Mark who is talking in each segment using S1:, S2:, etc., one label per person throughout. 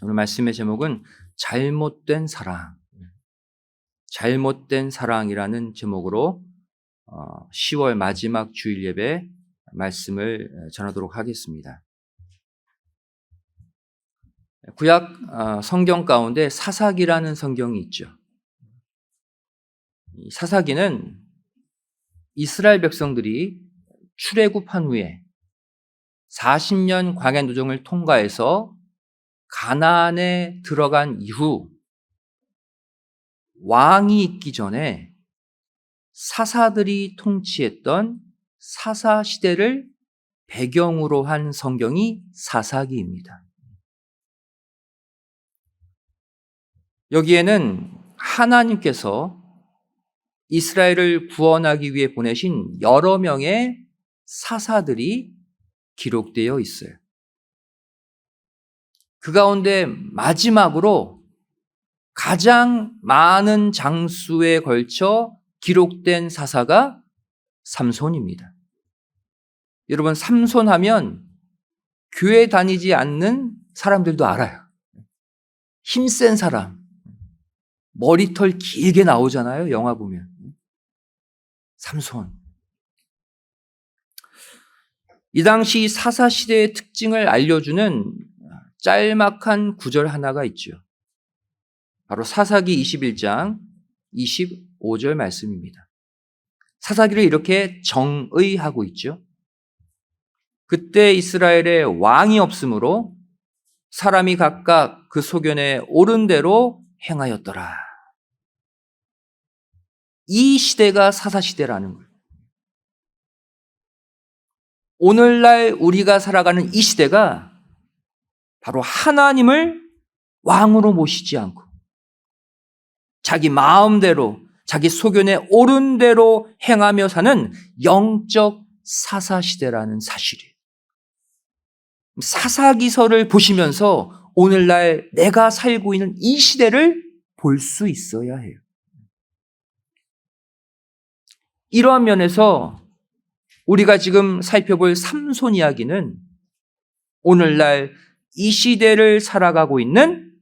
S1: 오늘 말씀의 제목은 잘못된 사랑, 잘못된 사랑이라는 제목으로 10월 마지막 주일 예배 말씀을 전하도록 하겠습니다. 구약 성경 가운데 사사기라는 성경이 있죠. 이 사사기는 이스라엘 백성들이 출애굽한 후에 40년 광야 노정을 통과해서 가나안에 들어간 이후 왕이 있기 전에 사사들이 통치했던 사사 시대를 배경으로 한 성경이 사사기입니다. 여기에는 하나님께서 이스라엘을 구원하기 위해 보내신 여러 명의 사사들이 기록되어 있어요. 그 가운데 마지막으로 가장 많은 장수에 걸쳐 기록된 사사가 삼손입니다. 여러분, 삼손 하면 교회 다니지 않는 사람들도 알아요. 힘센 사람, 머리털 길게 나오잖아요, 영화 보면. 삼손. 이 당시 사사시대의 특징을 알려주는 짤막한 구절 하나가 있죠. 바로 사사기 21장 25절 말씀입니다. 사사기를 이렇게 정의하고 있죠. 그때 이스라엘에 왕이 없으므로 사람이 각각 그 소견에 옳은 대로 행하였더라. 이 시대가 사사시대라는 거예요. 오늘날 우리가 살아가는 이 시대가 바로 하나님을 왕으로 모시지 않고 자기 마음대로 자기 소견에 옳은 대로 행하며 사는 영적 사사시대라는 사실이에요. 사사기서를 보시면서 오늘날 내가 살고 있는 이 시대를 볼 수 있어야 해요. 이러한 면에서 우리가 지금 살펴볼 삼손 이야기는 오늘날 이 시대를 살아가고 있는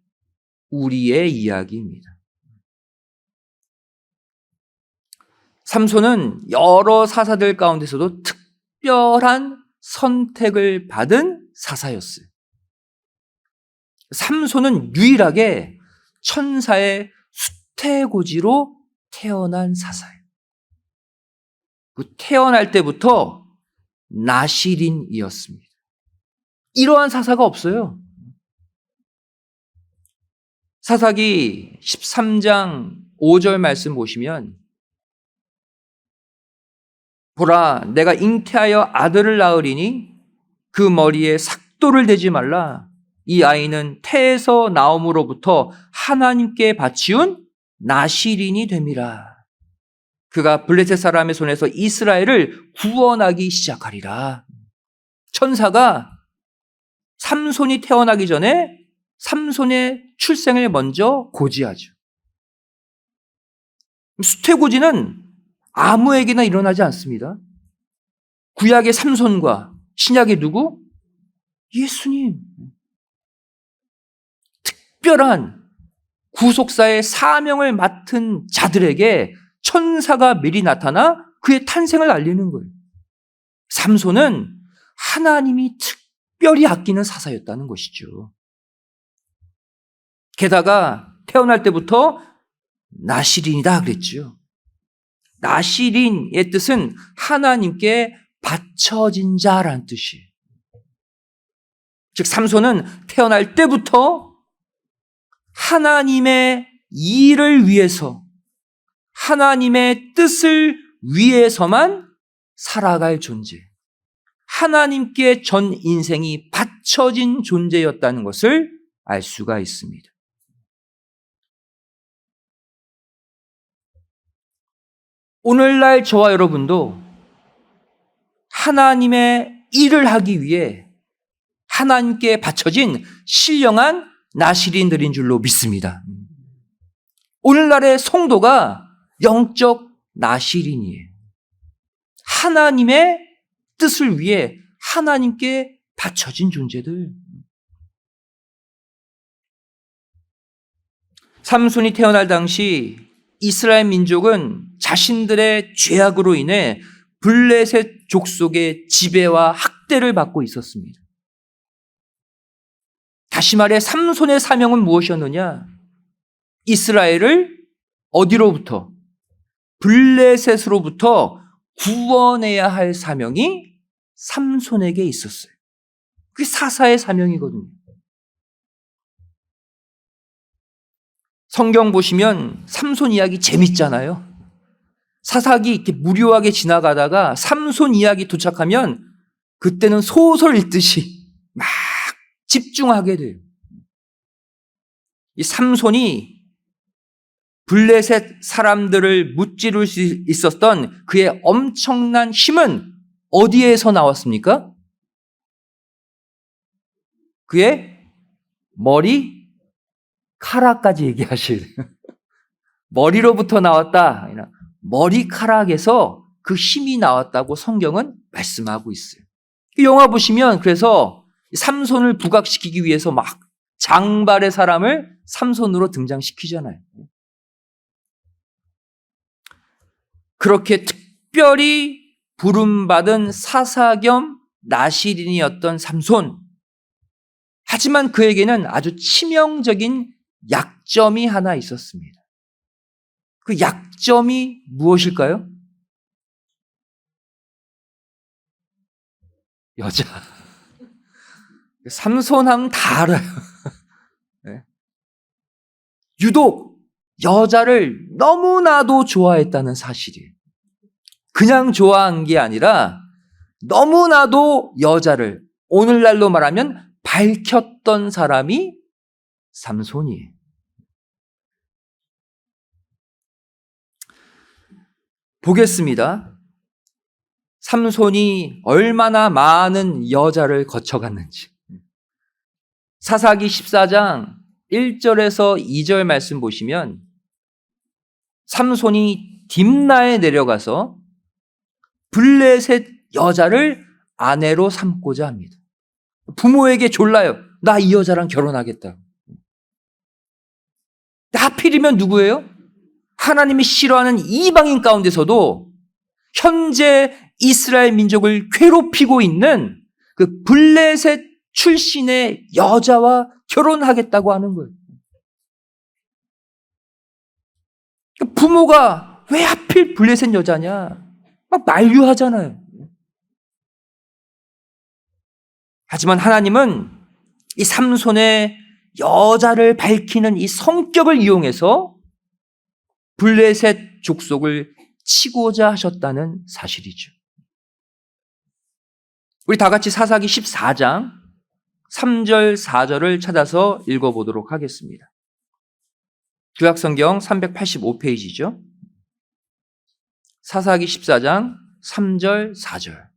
S1: 우리의 이야기입니다. 삼손은 여러 사사들 가운데서도 특별한 선택을 받은 사사였어요. 삼손은 유일하게 천사의 수태고지로 태어난 사사예요. 그 태어날 때부터 나실인이었습니다. 이러한 사사가 없어요. 사사기 13장 5절 말씀 보시면 보라, 내가 잉태하여 아들을 낳으리니 그 머리에 삭도를 대지 말라. 이 아이는 태에서 나옴으로부터 하나님께 바치운 나실인이 됨이라. 그가 블레셋 사람의 손에서 이스라엘을 구원하기 시작하리라. 천사가 삼손이 태어나기 전에 삼손의 출생을 먼저 고지하죠. 수태고지는 아무에게나 일어나지 않습니다. 구약의 삼손과 신약의 누구? 예수님. 특별한 구속사의 사명을 맡은 자들에게 천사가 미리 나타나 그의 탄생을 알리는 거예요. 삼손은 하나님이 특별히 아끼는 사사였다는 것이죠. 게다가 태어날 때부터 나실인이다 그랬죠. 나실인의 뜻은 하나님께 바쳐진 자라는 뜻이에요. 즉 삼손은 태어날 때부터 하나님의 일을 위해서 하나님의 뜻을 위해서만 살아갈 존재, 하나님께 전 인생이 바쳐진 존재였다는 것을 알 수가 있습니다. 오늘날 저와 여러분도 하나님의 일을 하기 위해 하나님께 바쳐진 신령한 나실인들인 줄로 믿습니다. 오늘날의 성도가 영적 나실인이에요. 하나님의 뜻을 위해 하나님께 바쳐진 존재들. 삼손이 태어날 당시 이스라엘 민족은 자신들의 죄악으로 인해 블레셋 족속의 지배와 학대를 받고 있었습니다. 다시 말해 삼손의 사명은 무엇이었느냐? 이스라엘을 어디로부터? 블레셋으로부터 구원해야 할 사명이 삼손에게 있었어요. 그게 사사의 사명이거든요. 성경 보시면 삼손 이야기 재밌잖아요. 사사기 이렇게 무료하게 지나가다가 삼손 이야기 도착하면 그때는 소설 읽듯이 막 집중하게 돼요. 이 삼손이 블레셋 사람들을 무찌를 수 있었던 그의 엄청난 힘은 어디에서 나왔습니까? 그의 머리카락까지 얘기하시래요. 머리로부터 나왔다. 머리카락에서 그 힘이 나왔다고 성경은 말씀하고 있어요. 영화 보시면 그래서 삼손을 부각시키기 위해서 막 장발의 사람을 삼손으로 등장시키잖아요. 그렇게 특별히 부름받은 사사 겸 나시린이었던 삼손. 하지만 그에게는 아주 치명적인 약점이 하나 있었습니다. 그 약점이 무엇일까요? 여자. 삼손하면 다 알아요. 네. 유독 여자를 너무나도 좋아했다는 사실이에요. 그냥 좋아한 게 아니라 너무나도 여자를 오늘날로 말하면 밝혔던 사람이 삼손이에요. 보겠습니다. 삼손이 얼마나 많은 여자를 거쳐갔는지. 사사기 14장 1절에서 2절 말씀 보시면 삼손이 딥나에 내려가서 블레셋 여자를 아내로 삼고자 합니다. 부모에게 졸라요. 나 이 여자랑 결혼하겠다. 하필이면 누구예요? 하나님이 싫어하는 이방인 가운데서도 현재 이스라엘 민족을 괴롭히고 있는 그 블레셋 출신의 여자와 결혼하겠다고 하는 거예요. 부모가 왜 하필 블레셋 여자냐? 막 만류하잖아요. 하지만 하나님은 이 삼손의 여자를 밝히는 이 성격을 이용해서 블레셋 족속을 치고자 하셨다는 사실이죠. 우리 다 같이 사사기 14장 3절 4절을 찾아서 읽어보도록 하겠습니다. 구약성경 385페이지죠. 사사기 14장 3절 4절.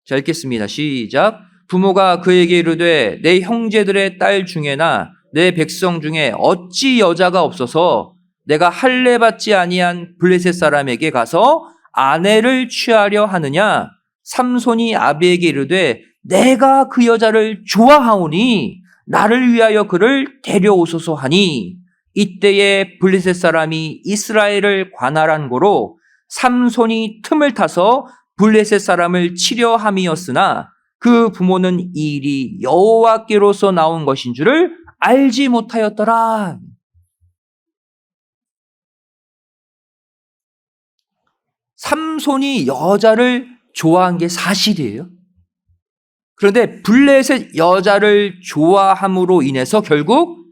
S1: 자, 읽겠습니다. 시작. 부모가 그에게 이르되 내 형제들의 딸 중에나 내 백성 중에 어찌 여자가 없어서 내가 할례 받지 아니한 블레셋 사람에게 가서 아내를 취하려 하느냐? 삼손이 아비에게 이르되 내가 그 여자를 좋아하오니 나를 위하여 그를 데려오소서 하니 이때에 블레셋 사람이 이스라엘을 관할한 고로 삼손이 틈을 타서 블레셋 사람을 치려 함이었으나 그 부모는 이 일이 여호와께로서 나온 것인 줄을 알지 못하였더라. 삼손이 여자를 좋아한 게 사실이에요. 그런데 블레셋 여자를 좋아함으로 인해서 결국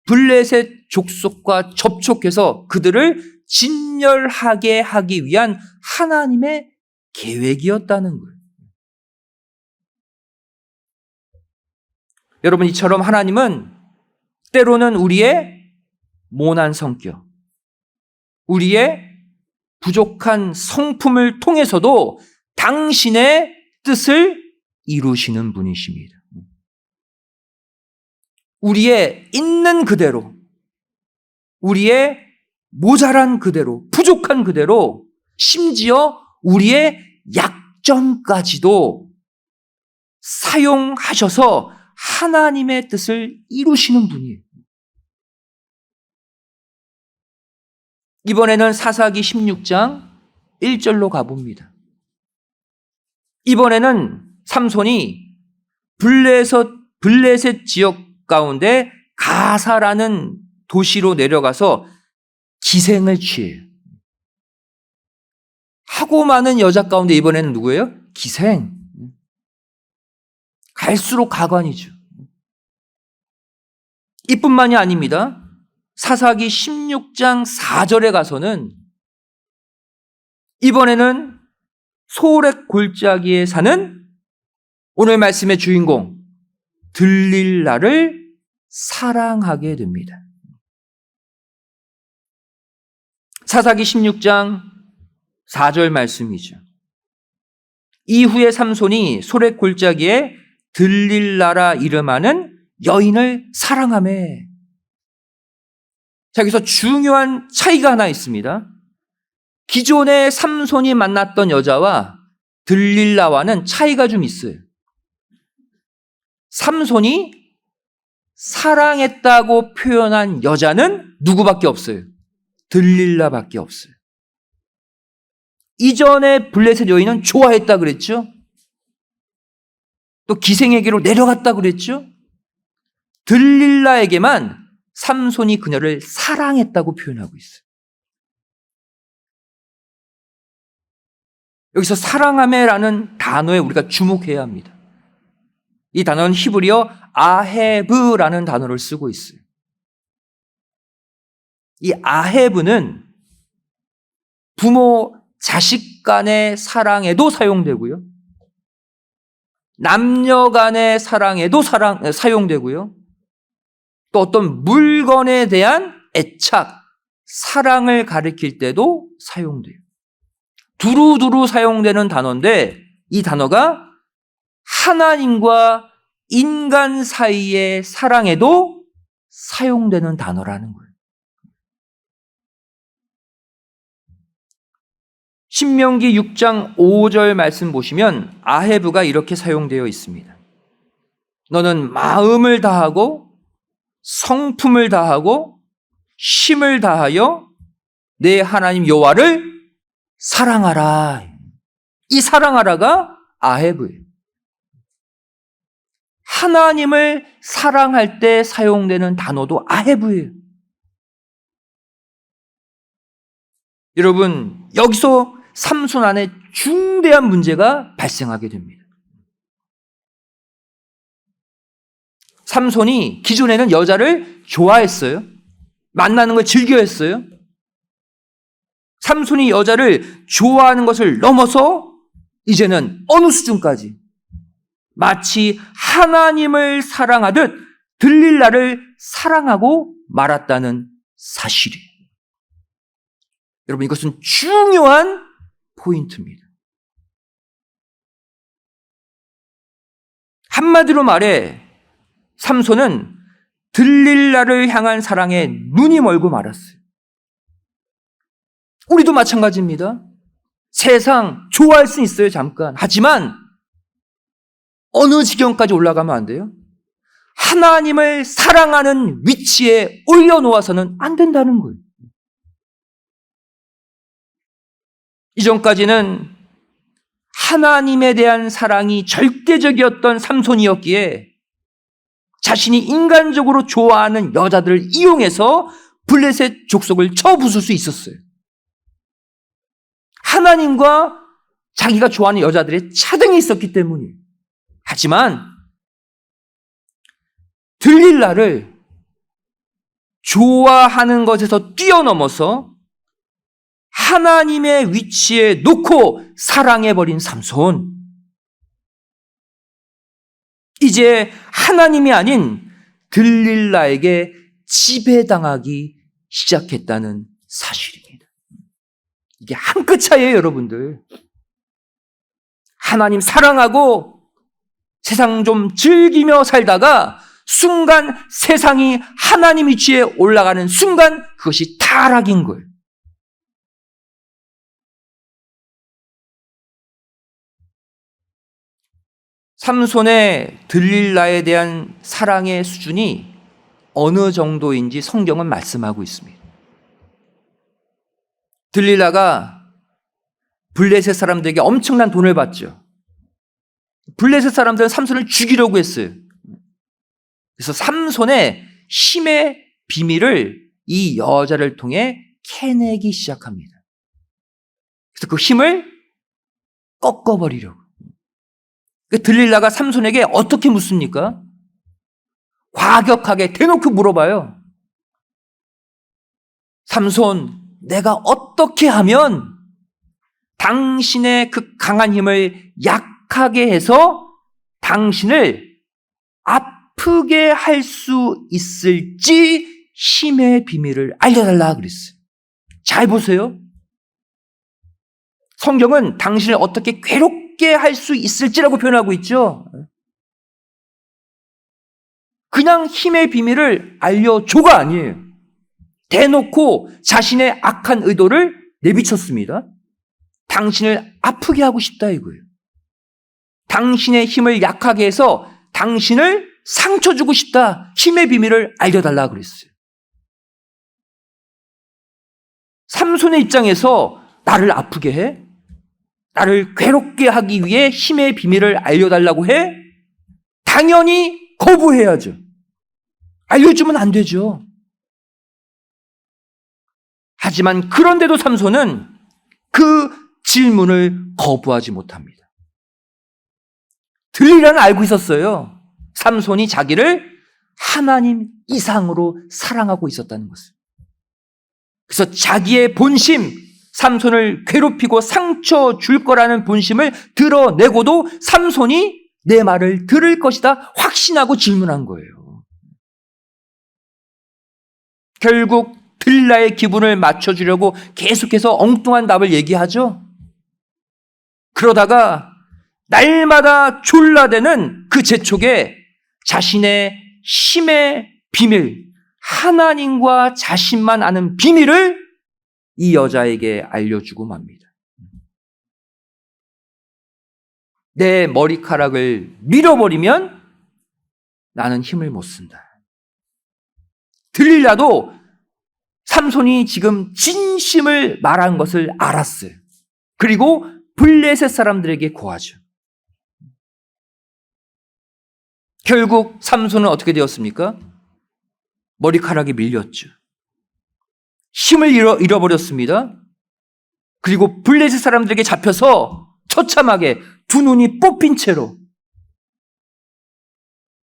S1: 블레셋 족속과 접촉해서 그들을 진멸하게 하기 위한 하나님의 계획이었다는 거예요. 여러분, 이처럼 하나님은 때로는 우리의 모난 성격, 우리의 부족한 성품을 통해서도 당신의 뜻을 이루시는 분이십니다. 우리의 있는 그대로, 우리의 모자란 그대로, 부족한 그대로, 심지어 우리의 약점까지도 사용하셔서 하나님의 뜻을 이루시는 분이에요. 이번에는 사사기 16장 1절로 가봅니다. 이번에는 삼손이 블레셋 지역 가운데 가사라는 도시로 내려가서 기생을 취해요. 하고 많은 여자 가운데 이번에는 누구예요? 기생. 갈수록 가관이죠. 이뿐만이 아닙니다. 사사기 16장 4절에 가서는 이번에는 소렉 골짜기에 사는 오늘 말씀의 주인공 들릴라를 사랑하게 됩니다. 사사기 16장 4절 말씀이죠. 이후에 삼손이 소렉 골짜기에 들릴라라 이름하는 여인을 사랑하매. 자, 여기서 중요한 차이가 하나 있습니다. 기존에 삼손이 만났던 여자와 들릴라와는 차이가 좀 있어요. 삼손이 사랑했다고 표현한 여자는 누구밖에 없어요? 들릴라밖에 없어요. 이전에 블레셋 여인은 좋아했다 그랬죠? 또 기생에게로 내려갔다 그랬죠? 들릴라에게만 삼손이 그녀를 사랑했다고 표현하고 있어요. 여기서 사랑하매라는 단어에 우리가 주목해야 합니다. 이 단어는 히브리어 아헤브라는 단어를 쓰고 있어요. 이 아헤브는 부모, 자식 간의 사랑에도 사용되고요. 남녀 간의 사랑에도 사용되고요. 또 어떤 물건에 대한 애착, 사랑을 가리킬 때도 사용돼요. 두루두루 사용되는 단어인데 이 단어가 하나님과 인간 사이의 사랑에도 사용되는 단어라는 거예요. 신명기 6장 5절 말씀 보시면 아헤브가 이렇게 사용되어 있습니다. 너는 마음을 다하고 성품을 다하고 힘을 다하여 내 하나님 여호와를 사랑하라. 이 사랑하라가 아헤브예요. 하나님을 사랑할 때 사용되는 단어도 아헤브예요. 여러분, 여기서 삼손 안에 중대한 문제가 발생하게 됩니다. 삼손이 기존에는 여자를 좋아했어요. 만나는 걸 즐겨했어요. 삼손이 여자를 좋아하는 것을 넘어서 이제는 어느 수준까지 마치 하나님을 사랑하듯 들릴라를 사랑하고 말았다는 사실이에요. 여러분, 이것은 중요한 포인트입니다. 한마디로 말해 삼손은 들릴라를 향한 사랑에 눈이 멀고 말았어요. 우리도 마찬가지입니다. 세상 좋아할 수 있어요, 잠깐. 하지만 어느 지경까지 올라가면 안 돼요? 하나님을 사랑하는 위치에 올려놓아서는 안 된다는 거예요. 이전까지는 하나님에 대한 사랑이 절대적이었던 삼손이었기에 자신이 인간적으로 좋아하는 여자들을 이용해서 블레셋 족속을 쳐부술 수 있었어요. 하나님과 자기가 좋아하는 여자들의 차등이 있었기 때문이에요. 하지만 들릴라를 좋아하는 것에서 뛰어넘어서 하나님의 위치에 놓고 사랑해버린 삼손. 이제 하나님이 아닌 들릴라에게 지배당하기 시작했다는 사실입니다. 이게 한 끗 차이예요, 여러분들. 하나님 사랑하고 세상 좀 즐기며 살다가 순간 세상이 하나님 위치에 올라가는 순간 그것이 타락인 거예요. 삼손의 들릴라에 대한 사랑의 수준이 어느 정도인지 성경은 말씀하고 있습니다. 들릴라가 블레셋 사람들에게 엄청난 돈을 받죠. 블레셋 사람들은 삼손을 죽이려고 했어요. 그래서 삼손의 힘의 비밀을 이 여자를 통해 캐내기 시작합니다. 그래서 그 힘을 꺾어버리려고. 들릴라가 삼손에게 어떻게 묻습니까? 과격하게 대놓고 물어봐요. 삼손, 내가 어떻게 하면 당신의 그 강한 힘을 약하게 해서 당신을 아프게 할 수 있을지 힘의 비밀을 알려달라 그랬어요. 잘 보세요. 성경은 당신을 어떻게 괴롭게 할 수 있을지라고 표현하고 있죠. 그냥 힘의 비밀을 알려줘가 아니에요. 대놓고 자신의 악한 의도를 내비쳤습니다. 당신을 아프게 하고 싶다 이거예요. 당신의 힘을 약하게 해서 당신을 상처 주고 싶다. 힘의 비밀을 알려달라 그랬어요. 삼손의 입장에서 나를 아프게 해? 나를 괴롭게 하기 위해 힘의 비밀을 알려달라고 해? 당연히 거부해야죠. 알려주면 안 되죠. 하지만 그런데도 삼손은 그 질문을 거부하지 못합니다. 들릴라는 알고 있었어요. 삼손이 자기를 하나님 이상으로 사랑하고 있었다는 것을. 그래서 자기의 본심, 삼손을 괴롭히고 상처 줄 거라는 본심을 드러내고도 삼손이 내 말을 들을 것이다 확신하고 질문한 거예요. 결국 들릴라의 기분을 맞춰주려고 계속해서 엉뚱한 답을 얘기하죠. 그러다가 날마다 졸라대는 그 재촉에 자신의 힘의 비밀, 하나님과 자신만 아는 비밀을 이 여자에게 알려주고 맙니다. 내 머리카락을 밀어버리면 나는 힘을 못 쓴다. 들릴라도 삼손이 지금 진심을 말한 것을 알았어요. 그리고 블레셋 사람들에게 고하죠. 결국 삼손은 어떻게 되었습니까? 머리카락이 밀렸죠. 힘을 잃어버렸습니다. 그리고 블레셋 사람들에게 잡혀서 처참하게 두 눈이 뽑힌 채로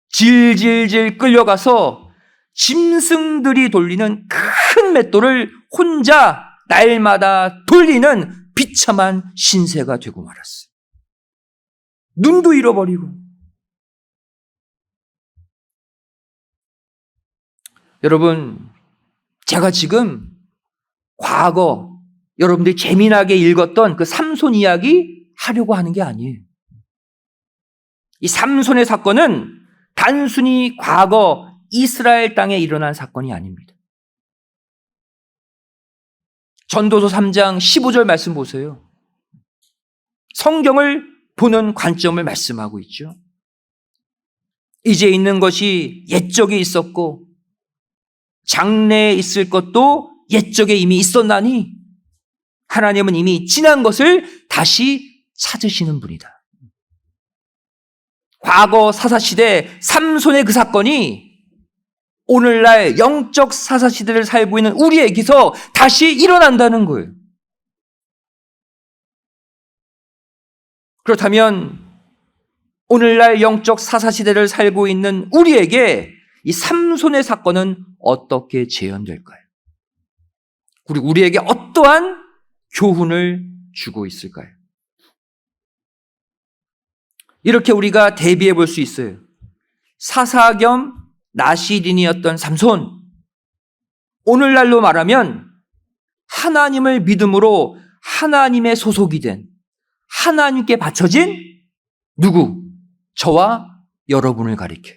S1: 질질질 끌려가서 짐승들이 돌리는 큰 맷돌을 혼자 날마다 돌리는 비참한 신세가 되고 말았어요. 눈도 잃어버리고. 여러분, 제가 지금 과거 여러분들이 재미나게 읽었던 그 삼손 이야기 하려고 하는 게 아니에요. 이 삼손의 사건은 단순히 과거 이스라엘 땅에 일어난 사건이 아닙니다. 전도서 3장 15절 말씀 보세요. 성경을 보는 관점을 말씀하고 있죠. 이제 있는 것이 옛적에 있었고 장래에 있을 것도 옛적에 이미 있었나니 하나님은 이미 지난 것을 다시 찾으시는 분이다. 과거 사사시대 삼손의 그 사건이 오늘날 영적 사사시대를 살고 있는 우리에게서 다시 일어난다는 거예요. 그렇다면 오늘날 영적 사사시대를 살고 있는 우리에게 이 삼손의 사건은 어떻게 재현될까요? 그리고 우리에게 어떠한 교훈을 주고 있을까요? 이렇게 우리가 대비해 볼 수 있어요. 사사 겸 나시린이었던 삼손, 오늘날로 말하면 하나님을 믿음으로 하나님의 소속이 된, 하나님께 바쳐진 누구? 저와 여러분을 가리켜.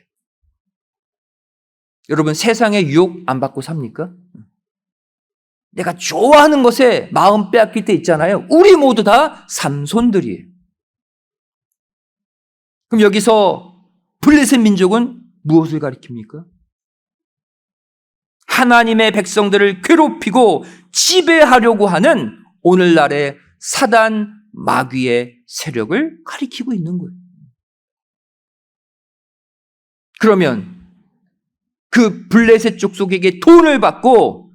S1: 여러분, 세상의 유혹 안 받고 삽니까? 내가 좋아하는 것에 마음 빼앗길 때 있잖아요. 우리 모두 다 삼손들이에요. 그럼 여기서 블레셋 민족은 무엇을 가리킵니까? 하나님의 백성들을 괴롭히고 지배하려고 하는 오늘날의 사단 마귀의 세력을 가리키고 있는 거예요. 그러면 그 블레셋 족속에게 돈을 받고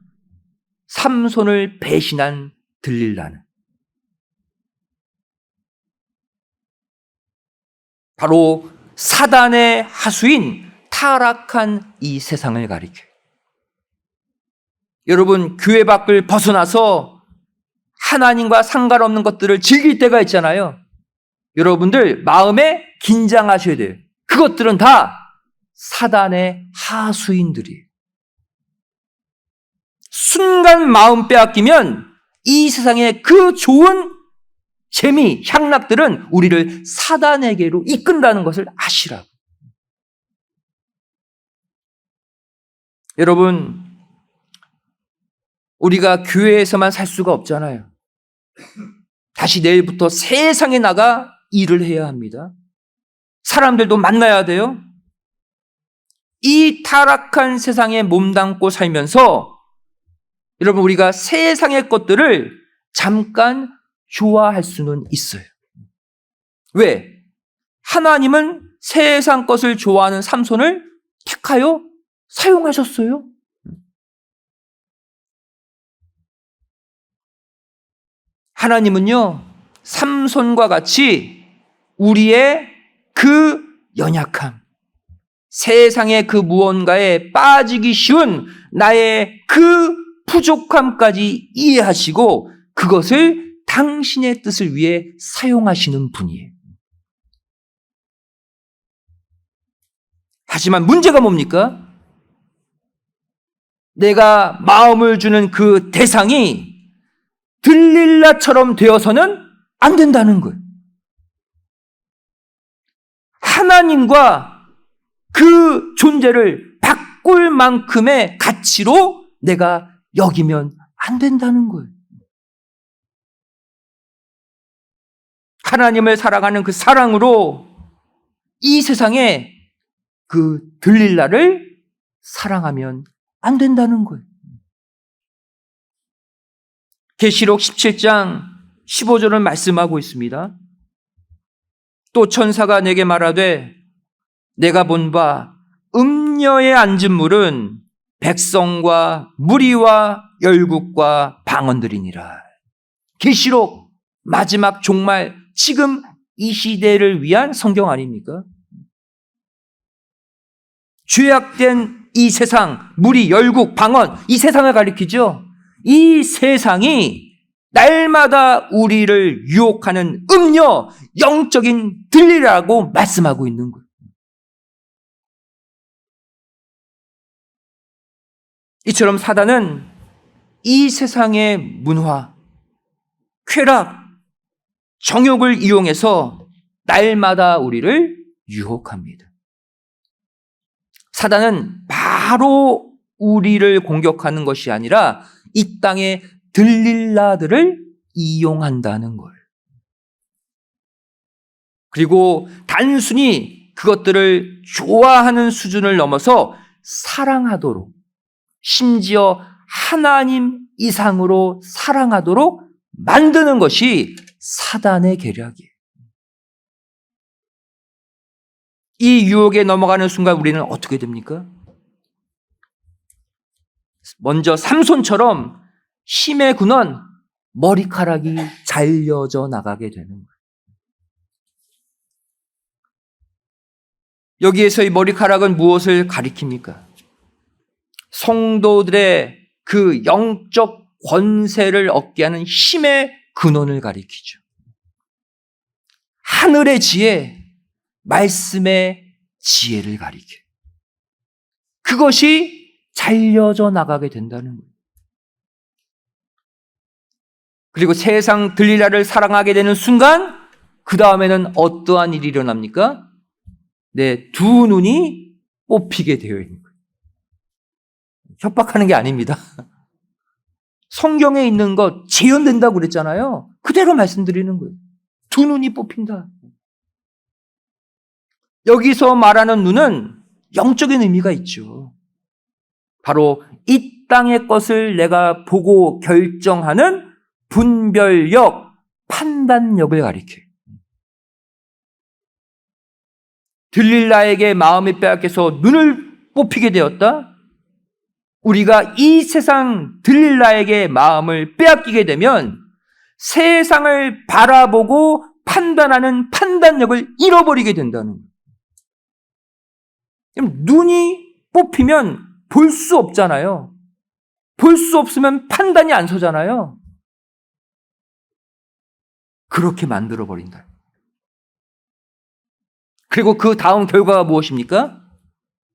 S1: 삼손을 배신한 들릴라는 바로 사단의 하수인 타락한 이 세상을 가리켜요. 여러분, 교회 밖을 벗어나서 하나님과 상관없는 것들을 즐길 때가 있잖아요. 여러분들 마음에 긴장하셔야 돼요. 그것들은 다 사단의 하수인들이에요. 순간 마음 빼앗기면 이 세상의 그 좋은 재미, 향락들은 우리를 사단에게로 이끈다는 것을 아시라고. 여러분, 우리가 교회에서만 살 수가 없잖아요. 다시 내일부터 세상에 나가 일을 해야 합니다. 사람들도 만나야 돼요. 이 타락한 세상에 몸담고 살면서 여러분, 우리가 세상의 것들을 잠깐 좋아할 수는 있어요. 왜? 하나님은 세상 것을 좋아하는 삼손을 택하여 사용하셨어요. 하나님은요, 삼손과 같이 우리의 그 연약함, 세상의 그 무언가에 빠지기 쉬운 나의 그 부족함까지 이해하시고 그것을 당신의 뜻을 위해 사용하시는 분이에요. 하지만 문제가 뭡니까? 내가 마음을 주는 그 대상이 들릴라처럼 되어서는 안 된다는 거예요. 하나님과 그 존재를 바꿀 만큼의 가치로 내가 여기면 안 된다는 거예요. 하나님을 사랑하는 그 사랑으로 이 세상에 그 들릴라를 사랑하면 안 된다는 거예요. 계시록 17장 15절은 말씀하고 있습니다. 또 천사가 내게 말하되 내가 본 바 음녀에 앉은 물은 백성과 무리와 열국과 방언들이니라. 계시록 마지막 종말, 지금 이 시대를 위한 성경 아닙니까? 죄악된 이 세상, 무리, 열국, 방언, 이 세상을 가리키죠. 이 세상이 날마다 우리를 유혹하는 음녀, 영적인 들리라고 말씀하고 있는 거예요. 이처럼 사단은 이 세상의 문화, 쾌락, 정욕을 이용해서 날마다 우리를 유혹합니다. 사단은 바로 우리를 공격하는 것이 아니라 이 땅의 들릴라들을 이용한다는 걸. 그리고 단순히 그것들을 좋아하는 수준을 넘어서 사랑하도록, 심지어 하나님 이상으로 사랑하도록 만드는 것이 사단의 계략이에요. 이 유혹에 넘어가는 순간 우리는 어떻게 됩니까? 먼저 삼손처럼 힘에 군원 머리카락이 잘려져 나가게 되는 거예요. 여기에서 이 머리카락은 무엇을 가리킵니까? 성도들의 그 영적 권세를 얻게 하는 힘의 근원을 가리키죠. 하늘의 지혜, 말씀의 지혜를 가리켜요. 그것이 잘려져 나가게 된다는 거예요. 그리고 세상 들릴라를 사랑하게 되는 순간 그 다음에는 어떠한 일이 일어납니까? 내 두 눈이 뽑히게 되어 있는 거예요. 협박하는 게 아닙니다. 성경에 있는 것 재현된다고 그랬잖아요. 그대로 말씀드리는 거예요. 두 눈이 뽑힌다. 여기서 말하는 눈은 영적인 의미가 있죠. 바로 이 땅의 것을 내가 보고 결정하는 분별력, 판단력을 가리켜요. 들릴라에게 마음이 빼앗겨서 눈을 뽑히게 되었다? 우리가 이 세상 들릴라에게 마음을 빼앗기게 되면 세상을 바라보고 판단하는 판단력을 잃어버리게 된다는 거예요. 눈이 뽑히면 볼 수 없잖아요. 볼 수 없으면 판단이 안 서잖아요. 그렇게 만들어버린다. 그리고 그 다음 결과가 무엇입니까?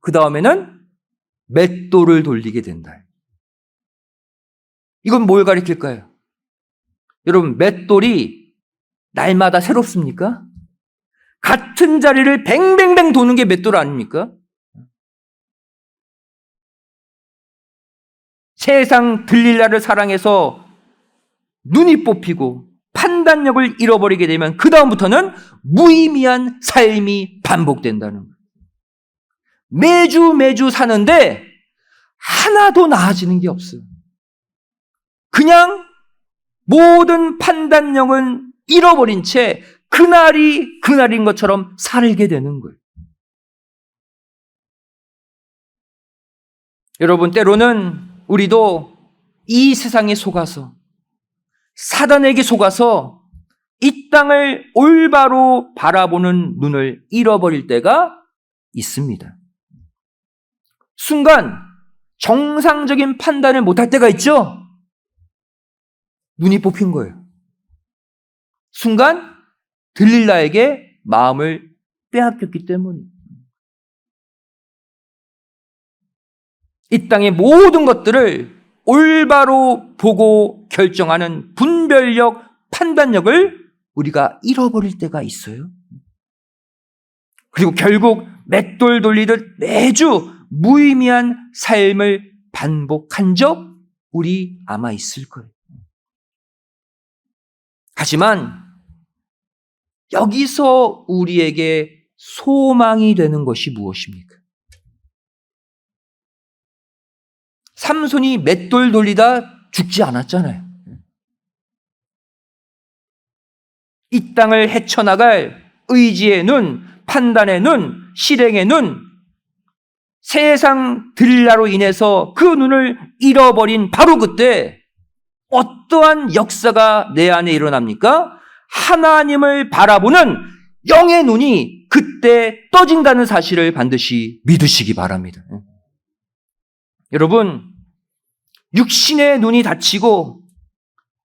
S1: 그 다음에는 맷돌을 돌리게 된다. 이건 뭘 가리킬까요? 여러분, 맷돌이 날마다 새롭습니까? 같은 자리를 뱅뱅뱅 도는 게 맷돌 아닙니까? 세상 들릴라를 사랑해서 눈이 뽑히고 판단력을 잃어버리게 되면 그 다음부터는 무의미한 삶이 반복된다는 거예요. 매주 사는데 하나도 나아지는 게 없어요. 그냥 모든 판단력은 잃어버린 채 그날이 그날인 것처럼 살게 되는 거예요. 여러분, 때로는 우리도 이 세상에 속아서 사단에게 속아서 이 땅을 올바로 바라보는 눈을 잃어버릴 때가 있습니다. 순간 정상적인 판단을 못할 때가 있죠? 눈이 뽑힌 거예요. 순간 들릴라에게 마음을 빼앗겼기 때문이에요. 이 땅의 모든 것들을 올바로 보고 결정하는 분별력, 판단력을 우리가 잃어버릴 때가 있어요. 그리고 결국 맷돌 돌리듯 매주 무의미한 삶을 반복한 적 우리 아마 있을 거예요. 하지만 여기서 우리에게 소망이 되는 것이 무엇입니까? 삼손이 맷돌 돌리다 죽지 않았잖아요. 이 땅을 헤쳐나갈 의지의 눈, 판단의 눈, 실행의 눈, 세상 들릴라로 인해서 그 눈을 잃어버린 바로 그때 어떠한 역사가 내 안에 일어납니까? 하나님을 바라보는 영의 눈이 그때 떠진다는 사실을 반드시 믿으시기 바랍니다. 여러분, 육신의 눈이 닫히고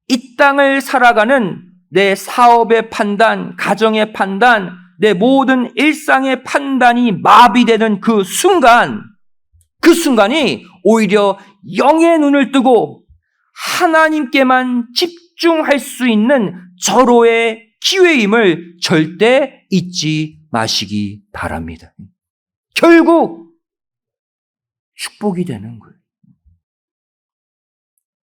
S1: 이 땅을 살아가는 내 사업의 판단, 가정의 판단, 내 모든 일상의 판단이 마비되는 그 순간이 오히려 영의 눈을 뜨고 하나님께만 집중할 수 있는 절호의 기회임을 절대 잊지 마시기 바랍니다. 결국 축복이 되는 거예요.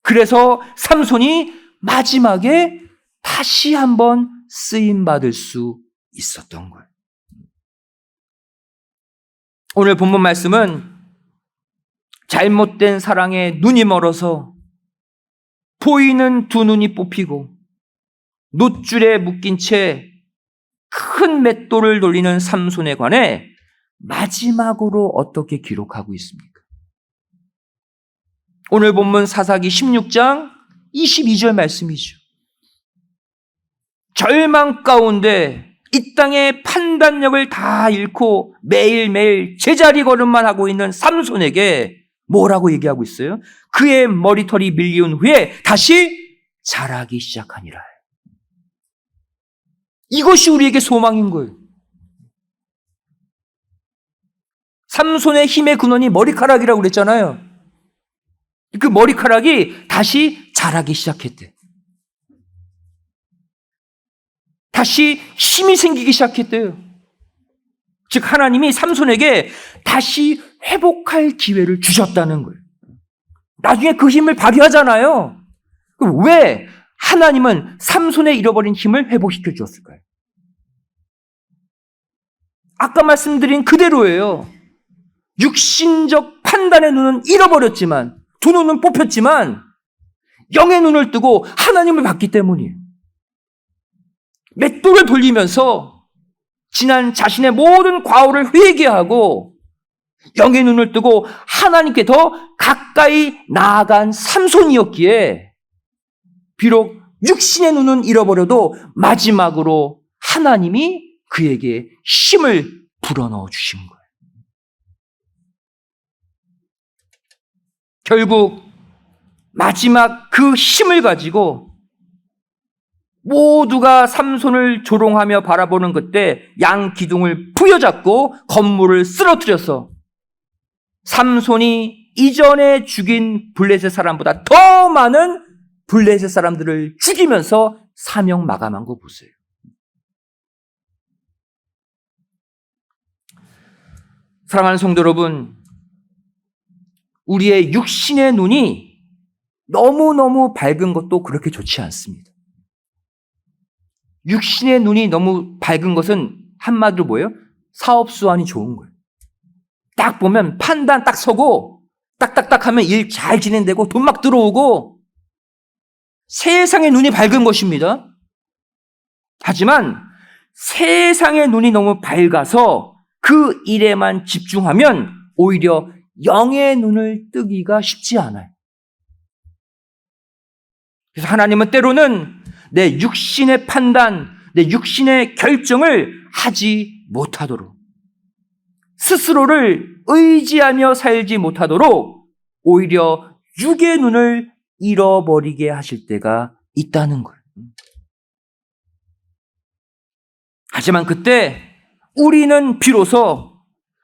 S1: 그래서 삼손이 마지막에 다시 한번 쓰임받을 수 있었던 거예요. 오늘 본문 말씀은 잘못된 사랑에 눈이 멀어서 보이는 두 눈이 뽑히고 놋줄에 묶인 채 큰 맷돌을 돌리는 삼손에 관해 마지막으로 어떻게 기록하고 있습니까? 오늘 본문 사사기 16장 22절 말씀이죠. 절망 가운데 이 땅의 판단력을 다 잃고 매일매일 제자리 걸음만 하고 있는 삼손에게 뭐라고 얘기하고 있어요? 그의 머리털이 밀리운 후에 다시 자라기 시작하니라. 이것이 우리에게 소망인 거예요. 삼손의 힘의 근원이 머리카락이라고 그랬잖아요. 그 머리카락이 다시 자라기 시작했대. 다시 힘이 생기기 시작했대요. 즉 하나님이 삼손에게 다시 회복할 기회를 주셨다는 거예요. 나중에 그 힘을 발휘하잖아요. 그럼 왜 하나님은 삼손의 잃어버린 힘을 회복시켜 주었을까요? 아까 말씀드린 그대로예요. 육신적 판단의 눈은 잃어버렸지만, 두 눈은 뽑혔지만 영의 눈을 뜨고 하나님을 봤기 때문이에요. 맷돌을 돌리면서 지난 자신의 모든 과오를 회개하고 영의 눈을 뜨고 하나님께 더 가까이 나아간 삼손이었기에 비록 육신의 눈은 잃어버려도 마지막으로 하나님이 그에게 힘을 불어넣어 주신 거예요. 결국 마지막 그 힘을 가지고 모두가 삼손을 조롱하며 바라보는 그때 양 기둥을 부여잡고 건물을 쓰러뜨려서 삼손이 이전에 죽인 블레셋 사람보다 더 많은 블레셋 사람들을 죽이면서 사명 마감한 거 보세요. 사랑하는 성도 여러분, 우리의 육신의 눈이 너무너무 밝은 것도 그렇게 좋지 않습니다. 육신의 눈이 너무 밝은 것은 한마디로 뭐예요? 사업수완이 좋은 거예요. 딱 보면 판단 딱 서고 딱딱딱 하면 일 잘 진행되고 돈 막 들어오고 세상의 눈이 밝은 것입니다. 하지만 세상의 눈이 너무 밝아서 그 일에만 집중하면 오히려 영의 눈을 뜨기가 쉽지 않아요. 그래서 하나님은 때로는 내 육신의 판단, 내 육신의 결정을 하지 못하도록, 스스로를 의지하며 살지 못하도록 오히려 육의 눈을 잃어버리게 하실 때가 있다는 거예요. 하지만 그때 우리는 비로소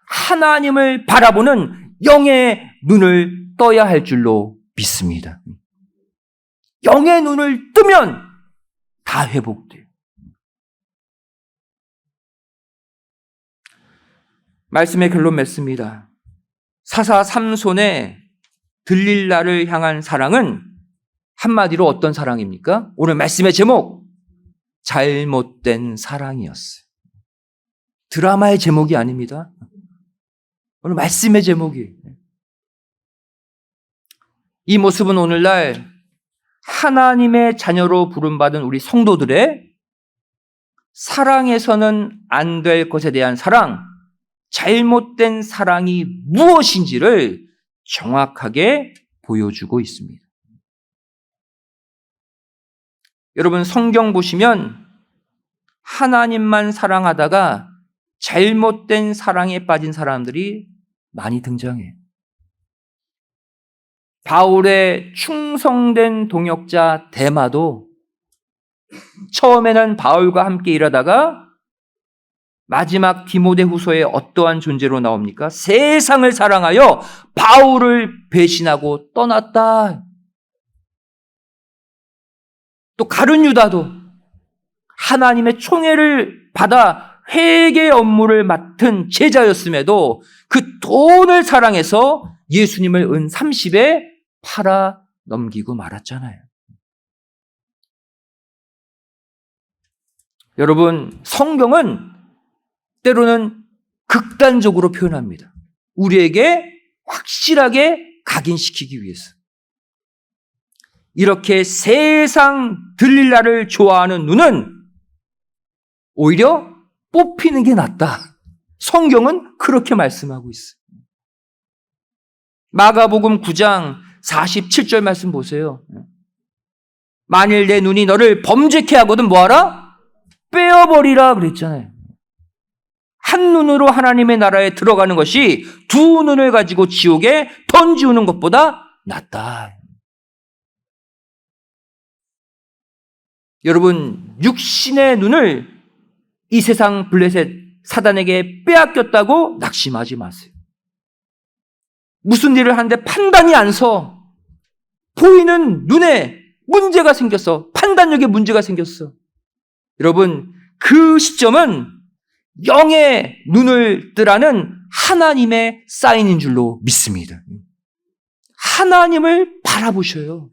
S1: 하나님을 바라보는 영의 눈을 떠야 할 줄로 믿습니다. 영의 눈을 뜨면 다 회복돼요. 말씀의 결론 맺습니다. 사사 삼손의 들릴라를 향한 사랑은 한마디로 어떤 사랑입니까? 오늘 말씀의 제목, 잘못된 사랑이었어요. 드라마의 제목이 아닙니다. 오늘 말씀의 제목이에요. 이 모습은 오늘날 하나님의 자녀로 부름받은 우리 성도들의 사랑에서는 안 될 것에 대한 사랑, 잘못된 사랑이 무엇인지를 정확하게 보여주고 있습니다. 여러분, 성경 보시면 하나님만 사랑하다가 잘못된 사랑에 빠진 사람들이 많이 등장해요. 바울의 충성된 동역자 데마도 처음에는 바울과 함께 일하다가 마지막 디모데후서에 어떠한 존재로 나옵니까? 세상을 사랑하여 바울을 배신하고 떠났다. 또 가룟 유다도 하나님의 총애를 받아 회개 업무를 맡은 제자였음에도 그 돈을 사랑해서 예수님을 은 30에 팔아 넘기고 말았잖아요. 여러분, 성경은 때로는 극단적으로 표현합니다. 우리에게 확실하게 각인시키기 위해서. 이렇게 세상 들릴라를 좋아하는 눈은 오히려 뽑히는 게 낫다. 성경은 그렇게 말씀하고 있어요. 마가복음 9장 47절 말씀 보세요. 만일 내 눈이 너를 범죄케 하거든 뭐하라? 빼어버리라 그랬잖아요. 한 눈으로 하나님의 나라에 들어가는 것이 두 눈을 가지고 지옥에 던지우는 것보다 낫다. 여러분, 육신의 눈을 이 세상 블레셋 사단에게 빼앗겼다고 낙심하지 마세요. 무슨 일을 하는데 판단이 안 서. 보이는 눈에 문제가 생겼어. 판단력에 문제가 생겼어. 여러분, 그 시점은 영의 눈을 뜨라는 하나님의 사인인 줄로 믿습니다. 하나님을 바라보셔요.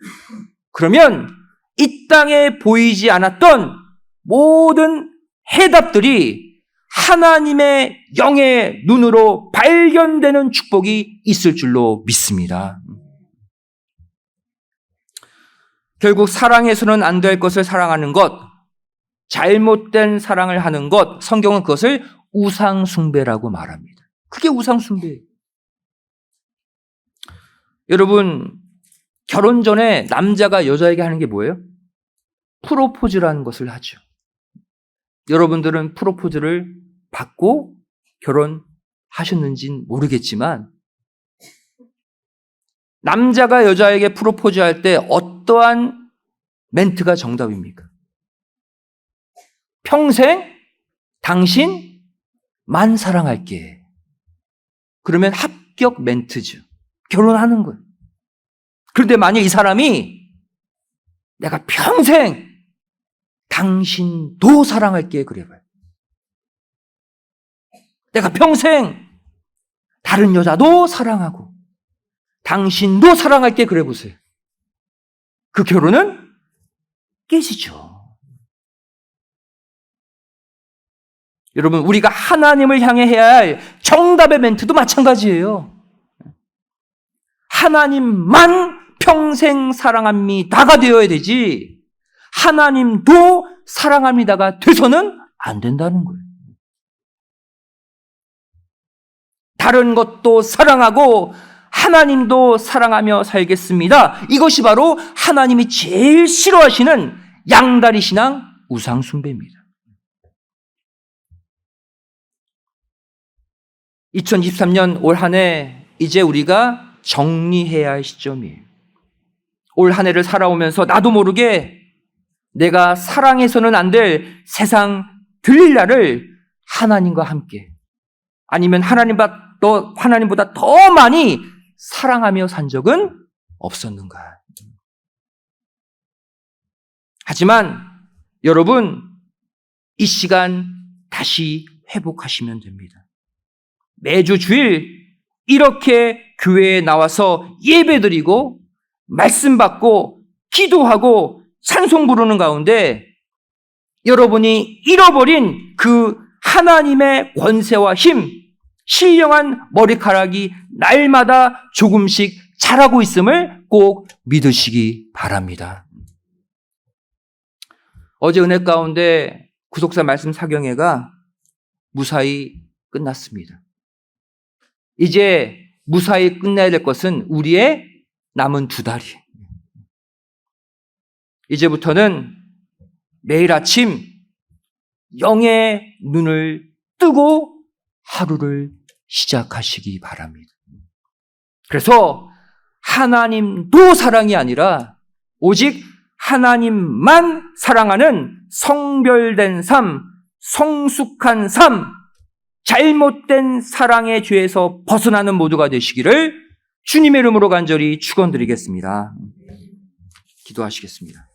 S1: 그러면 이 땅에 보이지 않았던 모든 해답들이 하나님의 영의 눈으로 발견되는 축복이 있을 줄로 믿습니다. 결국 사랑해서는 안 될 것을 사랑하는 것, 잘못된 사랑을 하는 것, 성경은 그것을 우상숭배라고 말합니다. 그게 우상숭배예요. 여러분, 결혼 전에 남자가 여자에게 하는 게 뭐예요? 프로포즈라는 것을 하죠. 여러분들은 프로포즈를 받고 결혼하셨는지는 모르겠지만 남자가 여자에게 프로포즈할 때 어떠한 멘트가 정답입니까? 평생 당신만 사랑할게. 그러면 합격 멘트죠. 결혼하는 거예요. 그런데 만약 이 사람이 내가 평생 당신도 사랑할게 그래봐요. 내가 평생 다른 여자도 사랑하고 당신도 사랑할게 그래보세요. 그 결혼은 깨지죠. 여러분, 우리가 하나님을 향해 해야 할 정답의 멘트도 마찬가지예요. 하나님만 평생 사랑합니다가 되어야 되지 하나님도 사랑합니다가 돼서는 안 된다는 거예요. 다른 것도 사랑하고 하나님도 사랑하며 살겠습니다. 이것이 바로 하나님이 제일 싫어하시는 양다리 신앙 우상 숭배입니다. 2023년 올 한 해 이제 우리가 정리해야 할 시점이에요. 올 한 해를 살아오면서 나도 모르게 내가 사랑해서는 안 될 세상 들릴 날을 하나님과 함께 아니면 하나님보다 더 많이 사랑하며 산 적은 없었는가? 하지만 여러분, 이 시간 다시 회복하시면 됩니다. 매주 주일 이렇게 교회에 나와서 예배드리고 말씀 받고 기도하고 찬송 부르는 가운데 여러분이 잃어버린 그 하나님의 권세와 힘, 신령한 머리카락이 날마다 조금씩 자라고 있음을 꼭 믿으시기 바랍니다. 어제 은혜 가운데 구속사 말씀 사경회가 무사히 끝났습니다. 이제 무사히 끝내야 될 것은 우리의 남은 2달이에요. 이제부터는 매일 아침 영의 눈을 뜨고 하루를 시작하시기 바랍니다. 그래서 하나님도 사랑이 아니라 오직 하나님만 사랑하는 성별된 삶, 성숙한 삶, 잘못된 사랑의 죄에서 벗어나는 모두가 되시기를 주님의 이름으로 간절히 축원드리겠습니다. 기도하시겠습니다.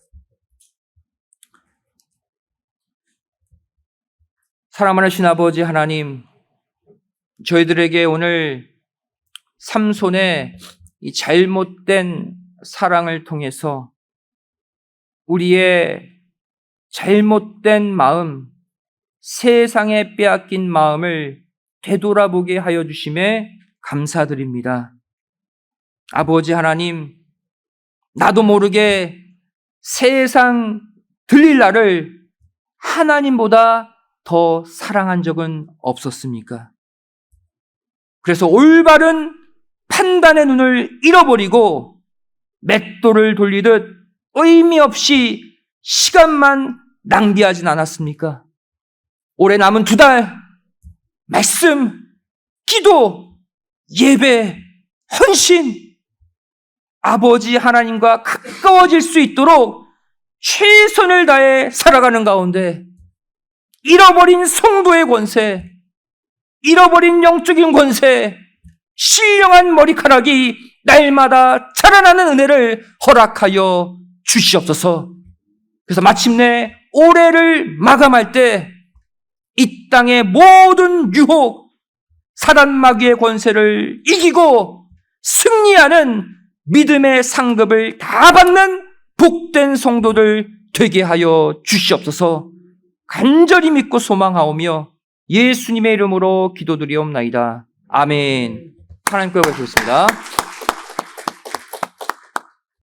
S1: 사랑하는 아버지 하나님, 저희들에게 오늘 삼손의 이 잘못된 사랑을 통해서 우리의 잘못된 마음, 세상에 빼앗긴 마음을 되돌아보게 하여 주심에 감사드립니다. 아버지 하나님, 나도 모르게 세상 들릴 나를 하나님보다 더 사랑한 적은 없었습니까? 그래서 올바른 판단의 눈을 잃어버리고 맷돌을 돌리듯 의미 없이 시간만 낭비하진 않았습니까? 올해 남은 2달 말씀, 기도, 예배, 헌신, 아버지 하나님과 가까워질 수 있도록 최선을 다해 살아가는 가운데 잃어버린 성도의 권세, 잃어버린 영적인 권세, 신령한 머리카락이 날마다 자라나는 은혜를 허락하여 주시옵소서. 그래서 마침내 올해를 마감할 때 이 땅의 모든 유혹, 사단 마귀의 권세를 이기고 승리하는 믿음의 상급을 다 받는 복된 성도들 되게 하여 주시옵소서. 간절히 믿고 소망하오며 예수님의 이름으로 기도드리옵나이다. 아멘. 하나님 거에 보겠습니다.